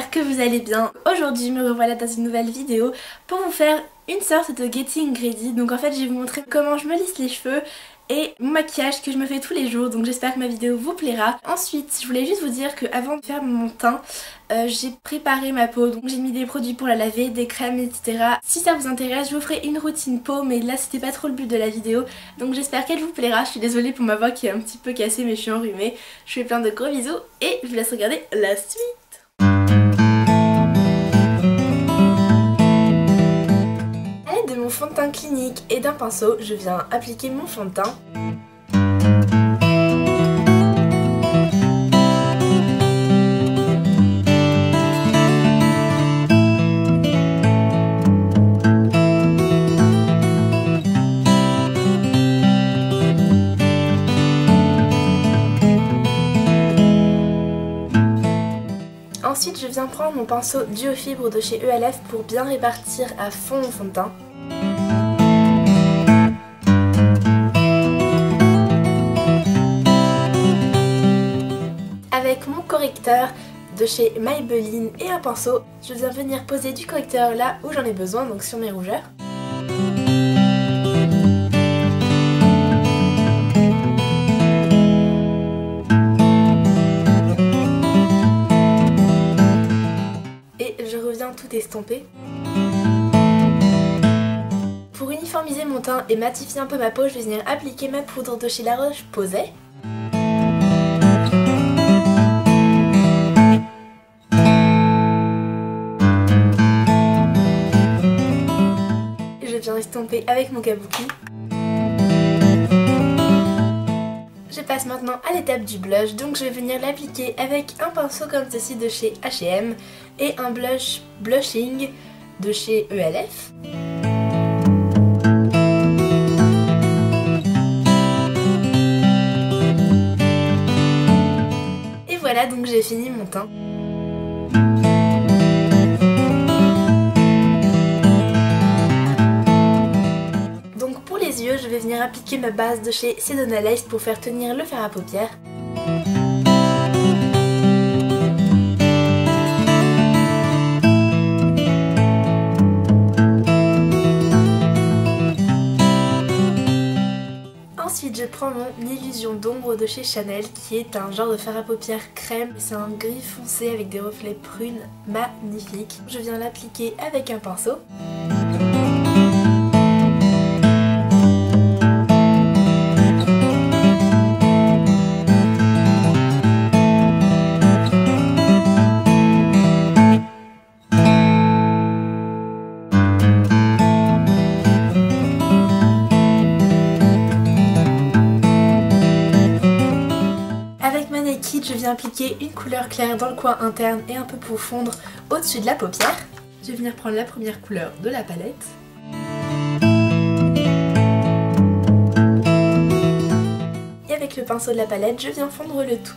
j'espère que vous allez bien. Aujourd'hui me revoilà dans une nouvelle vidéo pour vous faire une sorte de getting ready. Donc en fait je vais vous montrer comment je me lisse les cheveux et mon maquillage que je me fais tous les jours, donc j'espère que ma vidéo vous plaira. Ensuite je voulais juste vous dire qu'avant de faire mon teint, j'ai préparé ma peau, donc j'ai mis des produits pour la laver, des crèmes, etc. Si ça vous intéresse, je vous ferai une routine peau, mais là c'était pas trop le but de la vidéo, donc j'espère qu'elle vous plaira. Je suis désolée pour ma voix qui est un petit peu cassée, mais je suis enrhumée. Je vous fais plein de gros bisous et je vous laisse regarder la suite. A l'aide de mon fond de teint clinique et d'un pinceau, je viens appliquer mon fond de teint. Ensuite je viens prendre mon pinceau Duo Fibre de chez ELF pour bien répartir à fond mon fond de teint. Avec mon correcteur de chez Maybelline et un pinceau, je viens venir poser du correcteur là où j'en ai besoin, donc sur mes rougeurs. Tout estomper. Pour uniformiser mon teint et matifier un peu ma peau, je vais venir appliquer ma poudre de chez La Roche-Posay. Je viens estomper avec mon kabuki. Je passe maintenant à l'étape du blush, donc je vais venir l'appliquer avec un pinceau comme ceci de chez H&M et un blush blushing de chez ELF. Et voilà, donc j'ai fini mon teint. Je vais venir appliquer ma base de chez Sedona Lace pour faire tenir le fard à paupières. Ensuite je prends mon illusion d'ombre de chez Chanel qui est un genre de fard à paupières crème. C'est un gris foncé avec des reflets prunes magnifiques. Je viens l'appliquer avec un pinceau. Je viens appliquer une couleur claire dans le coin interne et un peu pour fondre au-dessus de la paupière. Je vais venir prendre la première couleur de la palette. Et avec le pinceau de la palette, je viens fondre le tout.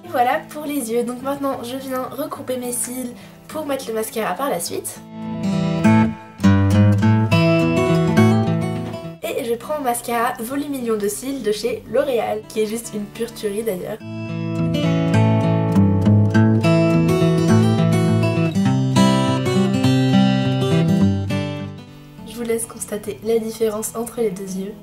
Et voilà pour les yeux. Donc maintenant, je viens recouper mes cils pour mettre le mascara par la suite. Je prends mon mascara Volumillion de cils de chez L'Oréal, qui est juste une pure tuerie d'ailleurs. Je vous laisse constater la différence entre les deux yeux.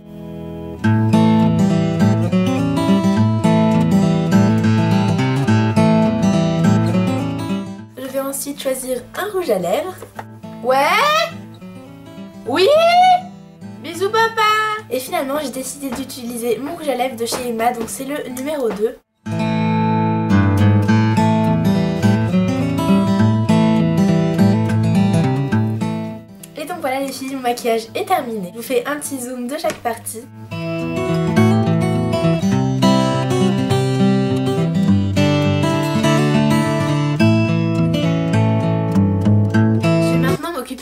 Je vais ensuite choisir un rouge à lèvres. Ouais? Oui? Bisous papa! Et finalement j'ai décidé d'utiliser mon rouge à lèvres de chez Emma, donc c'est le numéro 2. Et donc voilà les filles, mon maquillage est terminé. Je vous fais un petit zoom de chaque partie.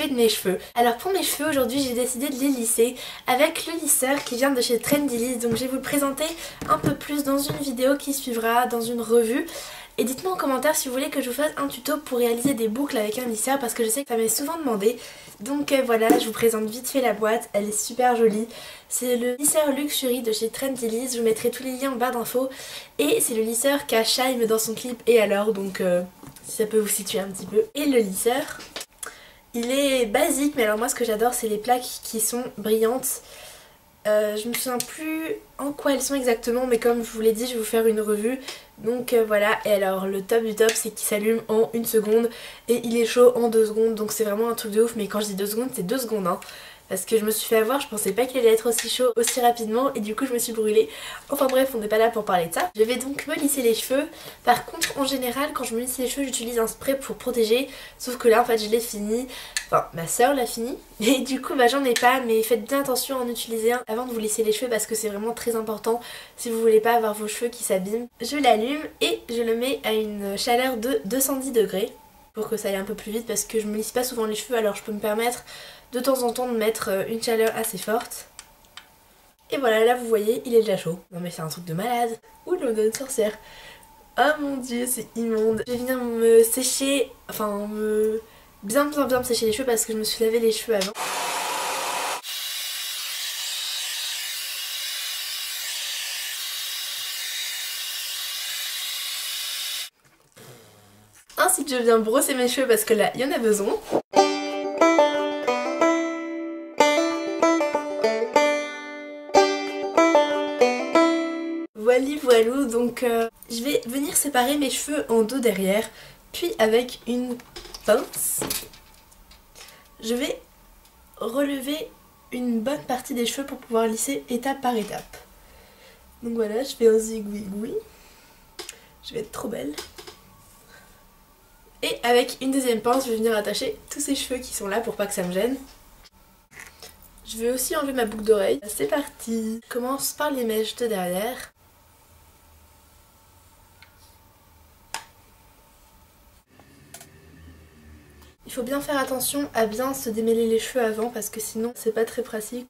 De mes cheveux. Alors pour mes cheveux aujourd'hui j'ai décidé de les lisser avec le lisseur qui vient de chez Trendy Lisse, donc je vais vous le présenter un peu plus dans une vidéo qui suivra, dans une revue. Et dites-moi en commentaire si vous voulez que je vous fasse un tuto pour réaliser des boucles avec un lisseur parce que je sais que ça m'est souvent demandé. Donc voilà, je vous présente vite fait la boîte, elle est super jolie. C'est le lisseur Luxury de chez Trendyol, je vous mettrai tous les liens en barre d'infos. Et c'est le lisseur qu'a Shaim dans son clip Et alors, donc si ça peut vous situer un petit peu. Et le lisseur, il est basique, mais alors moi ce que j'adore c'est les plaques qui sont brillantes. Je me souviens plus en quoi elles sont exactement, mais comme je vous l'ai dit, je vais vous faire une revue. Donc voilà, et alors le top du top c'est qu'il s'allume en 1 seconde et il est chaud en 2 secondes, donc c'est vraiment un truc de ouf. Mais quand je dis 2 secondes, c'est 2 secondes hein. Parce que je me suis fait avoir, je pensais pas qu'il allait être aussi chaud aussi rapidement et du coup je me suis brûlée. Enfin bref, on n'est pas là pour parler de ça. Je vais donc me lisser les cheveux. Par contre en général quand je me lisse les cheveux j'utilise un spray pour protéger. Sauf que là en fait je l'ai fini. Enfin ma soeur l'a fini. Et du coup bah j'en ai pas, mais faites bien attention à en utiliser un avant de vous lisser les cheveux parce que c'est vraiment très important si vous voulez pas avoir vos cheveux qui s'abîment. Je l'allume et je le mets à une chaleur de 210 degrés. Pour que ça aille un peu plus vite parce que je me lisse pas souvent les cheveux, alors je peux me permettre de temps en temps de mettre une chaleur assez forte. Et voilà, là vous voyez, il est déjà chaud. Non mais c'est un truc de malade. Ouh, l'eau d'une sorcière. Oh mon dieu, c'est immonde. Je vais venir me sécher, enfin bien me sécher les cheveux parce que je me suis lavé les cheveux avant. Ensuite je viens brosser mes cheveux parce que là il y en a besoin. Voilou, donc je vais venir séparer mes cheveux en deux derrière, puis avec une pince, je vais relever une bonne partie des cheveux pour pouvoir lisser étape par étape. Donc voilà, je fais un zigouigoui, je vais être trop belle. Et avec une deuxième pince, je vais venir attacher tous ces cheveux qui sont là pour pas que ça me gêne. Je vais aussi enlever ma boucle d'oreille. C'est parti. Je commence par les mèches de derrière. Il faut bien faire attention à bien se démêler les cheveux avant parce que sinon c'est pas très pratique.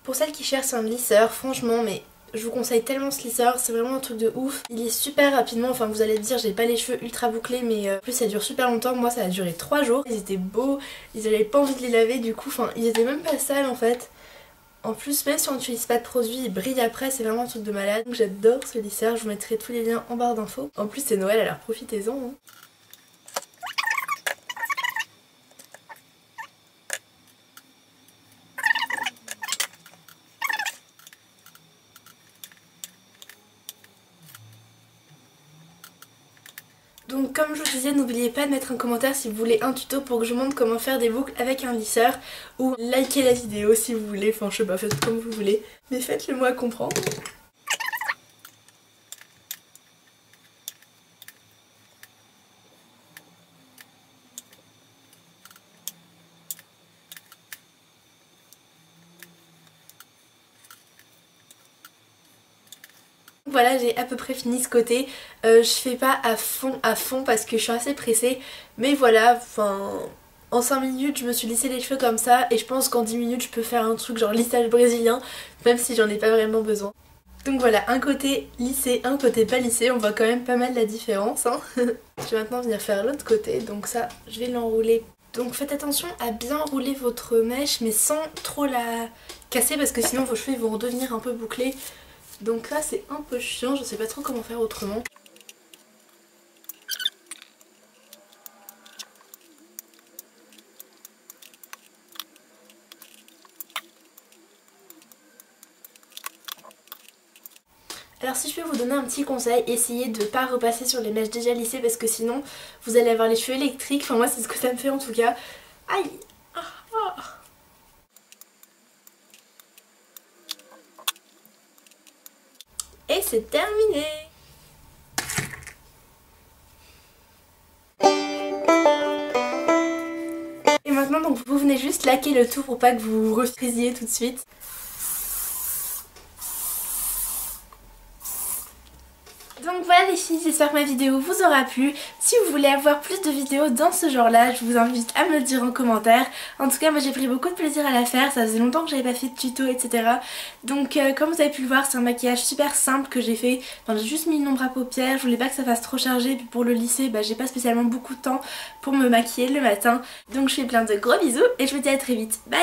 Pour celles qui cherchent un lisseur, franchement, mais je vous conseille tellement ce lisseur, c'est vraiment un truc de ouf. Il est super rapidement, enfin vous allez me dire j'ai pas les cheveux ultra bouclés mais en plus ça dure super longtemps. Moi ça a duré 3 jours, ils étaient beaux, ils avaient pas envie de les laver du coup, enfin ils étaient même pas sales en fait. En plus même si on n'utilise pas de produit, il brille après, c'est vraiment un truc de malade. Donc j'adore ce lisseur, je vous mettrai tous les liens en barre d'infos. En plus c'est Noël alors profitez-en hein. Donc comme je vous disais, n'oubliez pas de mettre un commentaire si vous voulez un tuto pour que je vous montre comment faire des boucles avec un lisseur. Ou likez la vidéo si vous voulez, enfin je sais pas, faites comme vous voulez. Mais faites-le moi comprendre. Voilà, j'ai à peu près fini ce côté. Je fais pas à fond parce que je suis assez pressée. Mais voilà, enfin... En 5 minutes je me suis lissé les cheveux comme ça. Et je pense qu'en 10 minutes je peux faire un truc genre lissage brésilien. Même si j'en ai pas vraiment besoin. Donc voilà, un côté lissé, un côté pas lissé. On voit quand même pas mal la différence hein. Je vais maintenant venir faire l'autre côté. Donc ça, je vais l'enrouler. Donc faites attention à bien rouler votre mèche mais sans trop la casser parce que sinon vos cheveux vont redevenir un peu bouclés. Donc là c'est un peu chiant, je sais pas trop comment faire autrement. Alors si je peux vous donner un petit conseil, essayez de pas repasser sur les mèches déjà lissées parce que sinon vous allez avoir les cheveux électriques. Enfin moi c'est ce que ça me fait en tout cas. Aïe. Et c'est terminé. Et maintenant donc vous venez juste laquer le tout pour pas que vous refrisiez tout de suite. Donc voilà les filles, j'espère que ma vidéo vous aura plu. Si vous voulez avoir plus de vidéos dans ce genre là, je vous invite à me le dire en commentaire. En tout cas moi j'ai pris beaucoup de plaisir à la faire, ça faisait longtemps que j'avais pas fait de tuto etc. Donc comme vous avez pu le voir, c'est un maquillage super simple que j'ai fait. Enfin, j'ai juste mis une ombre à paupières, je voulais pas que ça fasse trop chargé, puis pour le lisser j'ai pas spécialement beaucoup de temps pour me maquiller le matin. Donc je fais plein de gros bisous et je vous dis à très vite, bye.